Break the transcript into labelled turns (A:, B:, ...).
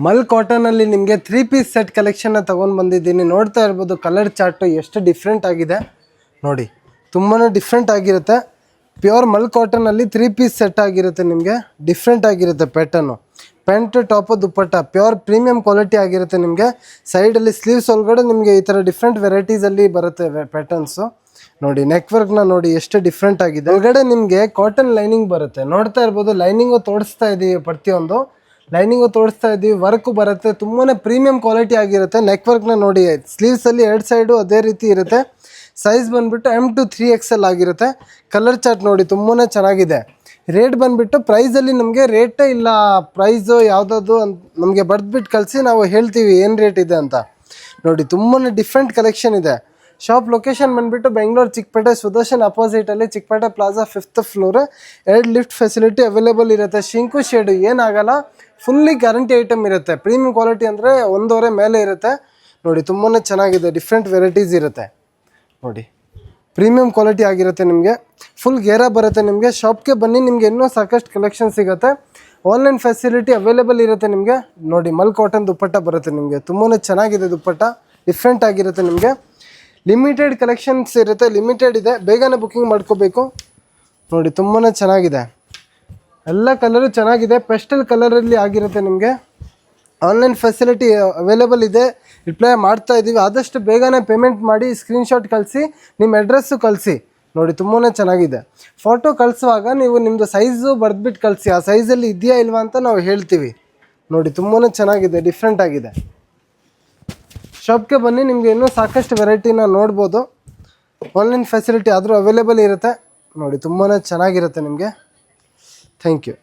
A: ಮಲ್ ಕಾಟನಲ್ಲಿ ನಿಮಗೆ 3 piece set ಕಲೆಕ್ಷನ್ನ ತೊಗೊಂಡು ಬಂದಿದ್ದೀನಿ. ನೋಡ್ತಾ ಇರ್ಬೋದು ಕಲರ್ ಚಾರ್ಟು ಎಷ್ಟು ಡಿಫ್ರೆಂಟ್ ಆಗಿದೆ ನೋಡಿ, ತುಂಬಾ ಡಿಫ್ರೆಂಟ್ ಆಗಿರುತ್ತೆ. ಪ್ಯೂರ್ ಮಲ್ ಕಾಟನಲ್ಲಿ 3 ಪೀಸ್ ಸೆಟ್ ಆಗಿರುತ್ತೆ. ನಿಮಗೆ ಡಿಫ್ರೆಂಟ್ ಆಗಿರುತ್ತೆ ಪ್ಯಾಟರ್ನು. ಪ್ಯಾಂಟ್ ಟಾಪು ದುಪ್ಪಟ್ಟ ಪ್ಯೂರ್ ಪ್ರೀಮಿಯಂ ಕ್ವಾಲಿಟಿ ಆಗಿರುತ್ತೆ. ನಿಮಗೆ ಸೈಡಲ್ಲಿ ಸ್ಲೀವ್ಸ್ ಒಳಗಡೆ ನಿಮಗೆ ಈ ಥರ ಡಿಫ್ರೆಂಟ್ ವೆರೈಟೀಸಲ್ಲಿ ಬರುತ್ತೆ ಪ್ಯಾಟರ್ನ್ಸು ನೋಡಿ. ನೆಕ್ ವರ್ಕ್ನ ನೋಡಿ ಎಷ್ಟು ಡಿಫ್ರೆಂಟ್ ಆಗಿದೆ. ಒಳಗಡೆ ನಿಮಗೆ ಕಾಟನ್ ಲೈನಿಂಗ್ ಬರುತ್ತೆ. ನೋಡ್ತಾ ಇರ್ಬೋದು ಲೈನಿಂಗು ತೋರಿಸ್ತಾ ಇದ್ದೀವಿ, ಪ್ರತಿಯೊಂದು ಲೈನಿಂಗು ತೋರಿಸ್ತಾ ಇದ್ದೀವಿ. ವರ್ಕು ಬರುತ್ತೆ, ತುಂಬಾ ಪ್ರೀಮಿಯಂ ಕ್ವಾಲಿಟಿ ಆಗಿರುತ್ತೆ. ನೆಕ್ ವರ್ಕ್ನ ನೋಡಿ, ಸ್ಲೀವ್ಸಲ್ಲಿ 2 ಸೈಡು ಅದೇ ರೀತಿ ಇರುತ್ತೆ. ಸೈಜ್ ಬಂದುಬಿಟ್ಟು M to 3XL ಆಗಿರುತ್ತೆ. ಕಲರ್ ಚಾರ್ಟ್ ನೋಡಿ ತುಂಬಾ ಚೆನ್ನಾಗಿದೆ. ರೇಟ್ ಬಂದುಬಿಟ್ಟು ಪ್ರೈಸಲ್ಲಿ ನಮಗೆ ರೇಟೇ ಇಲ್ಲ, ಪ್ರೈಸು ಯಾವುದಾದ್ರು ಅಂತ ನಮಗೆ ಬರೆದ್ಬಿಟ್ಟು ಕಳಿಸಿ, ನಾವು ಹೇಳ್ತೀವಿ ಏನು ರೇಟ್ ಇದೆ ಅಂತ ನೋಡಿ. ತುಂಬಾ ಡಿಫ್ರೆಂಟ್ ಕಲೆಕ್ಷನ್ ಇದೆ. ಶಾಪ್ ಲೊಕೇಶನ್ ಬಂದುಬಿಟ್ಟು ಬೆಂಗಳೂರು ಚಿಕ್ಕಪೇಟೆ ಸುದರ್ಶನ್ ಅಪೋಸಿಟಲ್ಲಿ Chickpet plaza 5th floor. 2 lift facility available ಇರುತ್ತೆ. ಶಿಂಕು ಶೇಡು ಏನಾಗಲ್ಲ, ಫುಲ್ಲಿ ಗ್ಯಾರಂಟಿ ಐಟಮ್ ಇರುತ್ತೆ. ಪ್ರೀಮಿಯಂ ಕ್ವಾಲಿಟಿ ಅಂದರೆ 1.5 ಮೇಲೆ ಇರುತ್ತೆ ನೋಡಿ. ತುಂಬಾ ಚೆನ್ನಾಗಿದೆ, ಡಿಫ್ರೆಂಟ್ ವೆರೈಟೀಸ್ ಇರುತ್ತೆ ನೋಡಿ. ಪ್ರೀಮಿಯಂ ಕ್ವಾಲಿಟಿ ಆಗಿರುತ್ತೆ. ನಿಮಗೆ ಫುಲ್ ಗೇರಾ ಬರುತ್ತೆ. ನಿಮಗೆ ಶಾಪ್ಗೆ ಬನ್ನಿ, ನಿಮಗೆ ಇನ್ನೂ ಸಾಕಷ್ಟು ಕಲೆಕ್ಷನ್ ಸಿಗುತ್ತೆ. ಆನ್ಲೈನ್ ಫೆಸಿಲಿಟಿ ಅವೈಲೇಬಲ್ ಇರುತ್ತೆ ನಿಮಗೆ ನೋಡಿ. ಮಲ್ ಕಾಟನ್ ದುಪ್ಪಟ್ಟ ಬರುತ್ತೆ ನಿಮಗೆ, ತುಂಬಾ ಚೆನ್ನಾಗಿದೆ ದುಪ್ಪಟ್ಟ, ಡಿಫ್ರೆಂಟ್ ಆಗಿರುತ್ತೆ. ನಿಮಗೆ ಲಿಮಿಟೆಡ್ ಕಲೆಕ್ಷನ್ಸ್ ಇರುತ್ತೆ, ಲಿಮಿಟೆಡ್ ಇದೆ, ಬೇಗನೆ ಬುಕ್ಕಿಂಗ್ ಮಾಡ್ಕೋಬೇಕು ನೋಡಿ. ತುಂಬಾ ಚೆನ್ನಾಗಿದೆ, ಎಲ್ಲ ಕಲರು ಚೆನ್ನಾಗಿದೆ. ಪೆಸ್ಟಲ್ ಕಲರಲ್ಲಿ ಆಗಿರುತ್ತೆ. ನಿಮಗೆ ಆನ್ಲೈನ್ ಫೆಸಿಲಿಟಿ ಅವೈಲೇಬಲ್ ಇದೆ, ರಿಪ್ಲೈ ಮಾಡ್ತಾ ಇದ್ದೀವಿ. ಆದಷ್ಟು ಬೇಗನೆ ಪೇಮೆಂಟ್ ಮಾಡಿ, ಸ್ಕ್ರೀನ್ಶಾಟ್ ಕಳಿಸಿ, ನಿಮ್ಮ ಅಡ್ರೆಸ್ಸು ಕಳಿಸಿ ನೋಡಿ. ತುಂಬಾ ಚೆನ್ನಾಗಿದೆ. ಫೋಟೋ ಕಳಿಸುವಾಗ ನೀವು ನಿಮ್ಮದು ಸೈಜು ಬರೆದ್ಬಿಟ್ಟು ಕಳಿಸಿ, ಆ ಸೈಜಲ್ಲಿ ಇದೆಯಾ ಇಲ್ವಾ ಅಂತ ನಾವು ಹೇಳ್ತೀವಿ ನೋಡಿ. ತುಂಬಾ ಚೆನ್ನಾಗಿದೆ, ಡಿಫ್ರೆಂಟ್ ಆಗಿದೆ. ಶಾಪ್ಗೆ ಬನ್ನಿ, ನಿಮಗೆ ಇನ್ನೂ ಸಾಕಷ್ಟು ವೆರೈಟಿನ ನೋಡ್ಬೋದು. ಆನ್ಲೈನ್ ಫೆಸಿಲಿಟಿ ಆದರೂ ಅವೈಲೇಬಲ್ ಇರುತ್ತೆ ನೋಡಿ. ತುಂಬಾ ಚೆನ್ನಾಗಿರುತ್ತೆ ನಿಮಗೆ. Thank you.